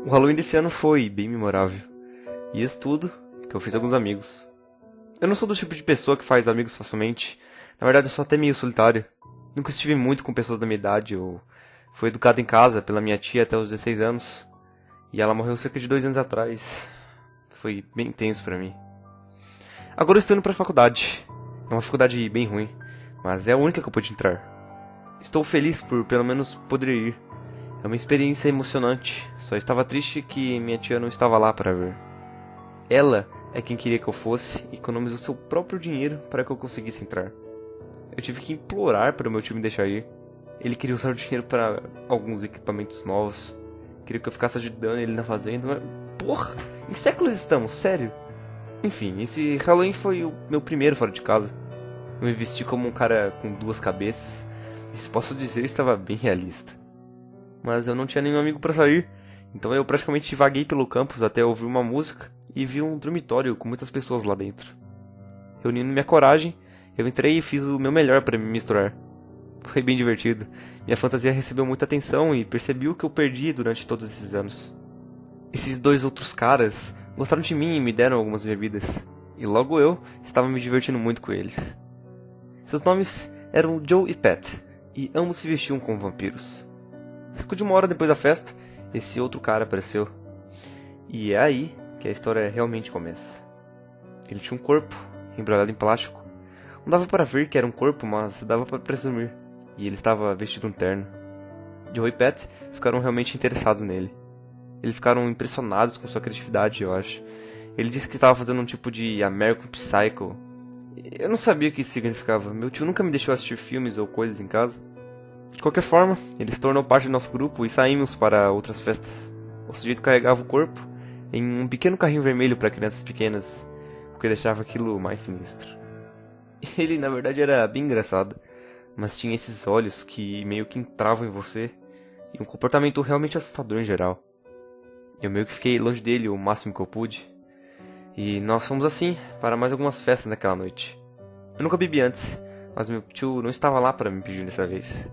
O Halloween desse ano foi bem memorável. E isso tudo porque eu fiz alguns amigos. Eu não sou do tipo de pessoa que faz amigos facilmente. Na verdade, eu sou até meio solitário. Nunca estive muito com pessoas da minha idade. Eu fui educado em casa pela minha tia até os 16 anos. E ela morreu cerca de 2 anos atrás. Foi bem tenso pra mim. Agora eu estou indo pra faculdade. É uma faculdade bem ruim, mas é a única que eu pude entrar. Estou feliz por pelo menos poder ir. É uma experiência emocionante. Só estava triste que minha tia não estava lá para ver. Ela é quem queria que eu fosse e economizou seu próprio dinheiro para que eu conseguisse entrar. Eu tive que implorar para o meu tio me deixar ir. Ele queria usar o dinheiro para alguns equipamentos novos. Queria que eu ficasse ajudando ele na fazenda, mas... Porra! Em séculos estamos, sério? Enfim, esse Halloween foi o meu primeiro fora de casa. Eu me vesti como um cara com duas cabeças. E se posso dizer, estava bem realista. Mas eu não tinha nenhum amigo para sair, então eu praticamente vaguei pelo campus até ouvir uma música e vi um dormitório com muitas pessoas lá dentro. Reunindo minha coragem, eu entrei e fiz o meu melhor para me misturar. Foi bem divertido. Minha fantasia recebeu muita atenção e percebi o que eu perdi durante todos esses anos. Esses dois outros caras gostaram de mim e me deram algumas bebidas, e logo eu estava me divertindo muito com eles. Seus nomes eram Joe e Pat, e ambos se vestiam como vampiros. Cerca de uma hora depois da festa, esse outro cara apareceu. E é aí que a história realmente começa. Ele tinha um corpo embrulhado em plástico. Não dava para ver que era um corpo, mas dava para presumir. E ele estava vestido um terno. Joe e Pat ficaram realmente interessados nele. Eles ficaram impressionados com sua criatividade, eu acho. Ele disse que estava fazendo um tipo de American Psycho. Eu não sabia o que isso significava. Meu tio nunca me deixou assistir filmes ou coisas em casa. De qualquer forma, ele se tornou parte do nosso grupo e saímos para outras festas. O sujeito carregava o corpo em um pequeno carrinho vermelho para crianças pequenas, o que deixava aquilo mais sinistro. Ele, na verdade, era bem engraçado, mas tinha esses olhos que meio que entravam em você e um comportamento realmente assustador em geral. Eu meio que fiquei longe dele o máximo que eu pude. E nós fomos assim para mais algumas festas naquela noite. Eu nunca bebi antes, mas meu tio não estava lá para me pedir dessa vez.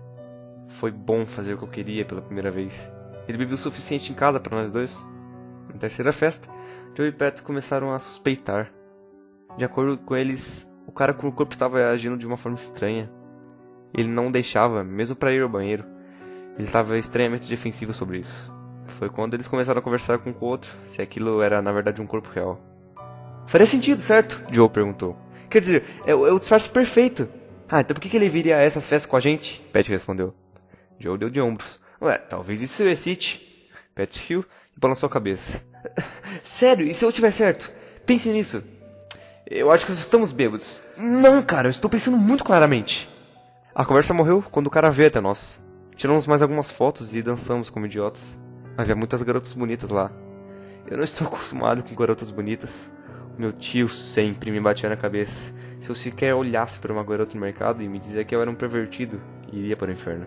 Foi bom fazer o que eu queria pela primeira vez. Ele bebeu o suficiente em casa para nós dois. Na terceira festa, Joe e Pat começaram a suspeitar. De acordo com eles, o cara com o corpo estava agindo de uma forma estranha. Ele não deixava, mesmo para ir ao banheiro. Ele estava extremamente defensivo sobre isso. Foi quando eles começaram a conversar com o outro, se aquilo era na verdade um corpo real. Faria sentido, certo? Joe perguntou. Quer dizer, é o disfarce perfeito. Ah, então por que ele viria a essas festas com a gente? Pat respondeu. Joe deu de ombros. Ué, talvez isso eu excite. Pat riu e balançou a cabeça. Sério, e se eu tiver certo? Pense nisso. Eu acho que nós estamos bêbados. Não, cara, eu estou pensando muito claramente. A conversa morreu quando o cara veio até nós. Tiramos mais algumas fotos e dançamos como idiotas. Havia muitas garotas bonitas lá. Eu não estou acostumado com garotas bonitas. O meu tio sempre me batia na cabeça. Se eu sequer olhasse para uma garota no mercado e me dizia que eu era um pervertido e iria para o inferno.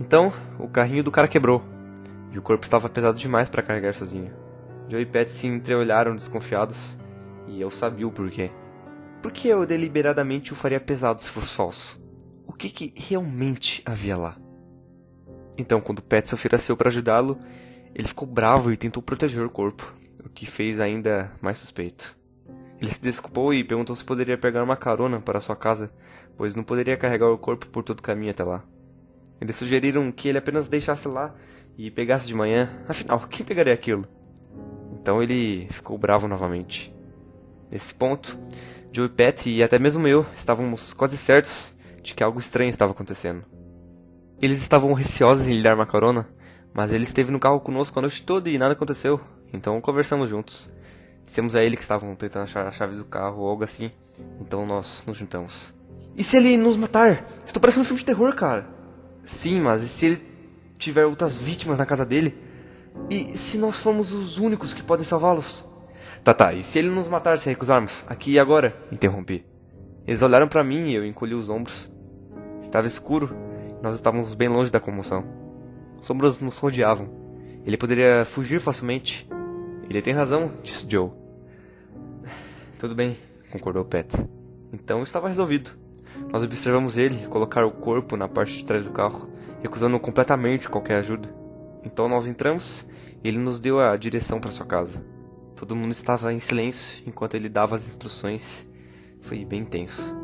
Então, o carrinho do cara quebrou, e o corpo estava pesado demais para carregar sozinho. Joe e Pat se entreolharam desconfiados, e eu sabia o porquê. Por que eu deliberadamente o faria pesado se fosse falso? O que realmente havia lá? Então, quando Pat se ofereceu para ajudá-lo, ele ficou bravo e tentou proteger o corpo, o que fez ainda mais suspeito. Ele se desculpou e perguntou se poderia pegar uma carona para sua casa, pois não poderia carregar o corpo por todo o caminho até lá. Eles sugeriram que ele apenas deixasse lá e pegasse de manhã. Afinal, quem pegaria aquilo? Então ele ficou bravo novamente. Nesse ponto, Joe e Pat e até mesmo eu estávamos quase certos de que algo estranho estava acontecendo. Eles estavam receosos em lhe dar uma carona, mas ele esteve no carro conosco a noite toda e nada aconteceu. Então conversamos juntos. Dissemos a ele que estavam tentando achar as chaves do carro ou algo assim. Então nós nos juntamos. E se ele nos matar? Estou parecendo um filme de terror, cara. Sim, mas e se ele tiver outras vítimas na casa dele? E se nós formos os únicos que podem salvá-los? Tá, e se ele nos matar se recusarmos? Aqui e agora? Interrompi. Eles olharam pra mim e eu encolhi os ombros. Estava escuro e nós estávamos bem longe da comoção. Sombras nos rodeavam. Ele poderia fugir facilmente. Ele tem razão, disse Joe. Tudo bem, concordou Pat. Então estava resolvido. Nós observamos ele colocar o corpo na parte de trás do carro, recusando completamente qualquer ajuda. Então nós entramos Ele nos deu a direção para sua casa. Todo mundo estava em silêncio enquanto ele dava as instruções. Foi bem tenso.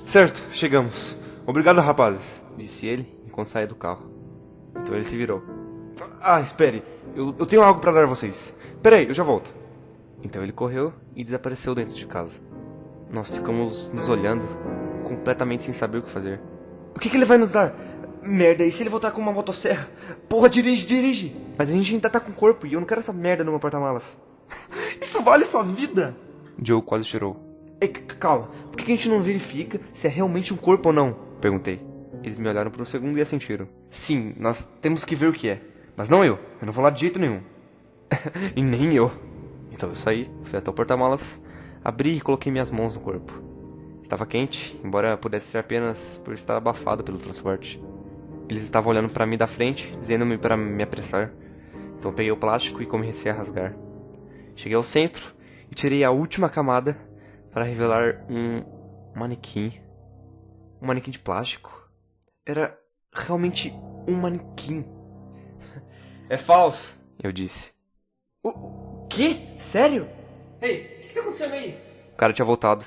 Certo, chegamos. Obrigado, rapazes, disse ele enquanto saía do carro. Então ele se virou. Ah, espere. Eu tenho algo para dar a vocês. Peraí, eu já volto. Então ele correu e desapareceu dentro de casa. Nós ficamos nos olhando, completamente sem saber o que fazer. O que ele vai nos dar? Merda, e se ele voltar com uma motosserra? Porra, dirige! Mas a gente ainda tá com corpo e eu não quero essa merda no meu porta-malas. Isso vale sua vida! Joe quase chorou. Ei, calma, por que a gente não verifica se é realmente um corpo ou não? Perguntei. Eles me olharam por um segundo e assentiram. Sim, nós temos que ver o que é. Mas não eu não vou lá de jeito nenhum. E nem eu. Então eu saí, fui até o porta-malas, abri e coloquei minhas mãos no corpo. Estava quente, embora pudesse ser apenas por estar abafado pelo transporte. Eles estavam olhando para mim da frente, dizendo-me para me apressar. Então eu peguei o plástico e comecei a rasgar. Cheguei ao centro e tirei a última camada para revelar um manequim. Um manequim de plástico. Era realmente um manequim. É falso, eu disse. O quê? Sério? Ei, o que tá acontecendo aí? O cara tinha voltado.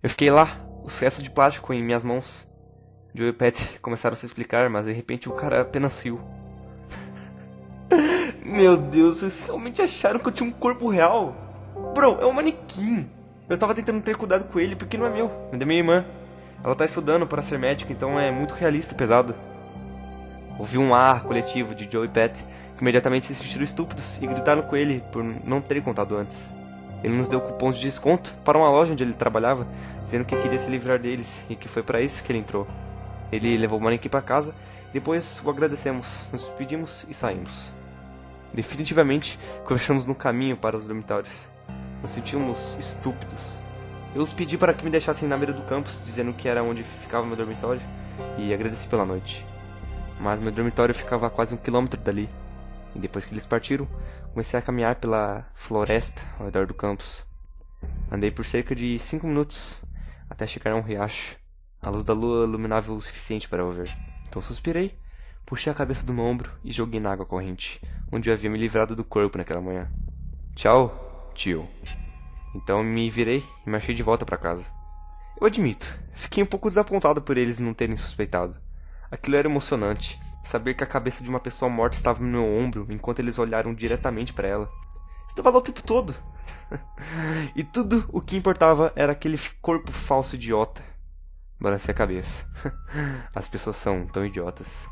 Eu fiquei lá, os restos de plástico em minhas mãos. Joe e Pat começaram a se explicar, mas de repente o cara apenas riu. Meu Deus, vocês realmente acharam que eu tinha um corpo real? Bro, é um manequim. Eu estava tentando ter cuidado com ele porque não é meu, é da minha irmã. Ela tá estudando para ser médica, então é muito realista e pesado. Ouvi um ar coletivo de Joe e Pat, que imediatamente se sentiram estúpidos e gritaram com ele por não terem contado antes. Ele nos deu cupons de desconto para uma loja onde ele trabalhava, dizendo que queria se livrar deles e que foi para isso que ele entrou. Ele levou o manequim para casa, depois o agradecemos, nos despedimos e saímos. Definitivamente, conversamos no caminho para os dormitórios. Nos sentimos estúpidos. Eu os pedi para que me deixassem na beira do campus, dizendo que era onde ficava meu dormitório, e agradeci pela noite. Mas meu dormitório ficava a quase 1 quilômetro dali, e depois que eles partiram, comecei a caminhar pela floresta ao redor do campus. Andei por cerca de 5 minutos, até chegar a um riacho. A luz da lua iluminava o suficiente para eu ver. Então suspirei, puxei a cabeça do meu ombro e joguei na água corrente, onde eu havia me livrado do corpo naquela manhã. Tchau, tio. Então me virei e marchei de volta para casa. Eu admito, fiquei um pouco desapontado por eles não terem suspeitado. Aquilo era emocionante, saber que a cabeça de uma pessoa morta estava no meu ombro enquanto eles olharam diretamente para ela. Estava lá o tempo todo. E tudo o que importava era aquele corpo falso idiota. Balancei a cabeça. As pessoas são tão idiotas.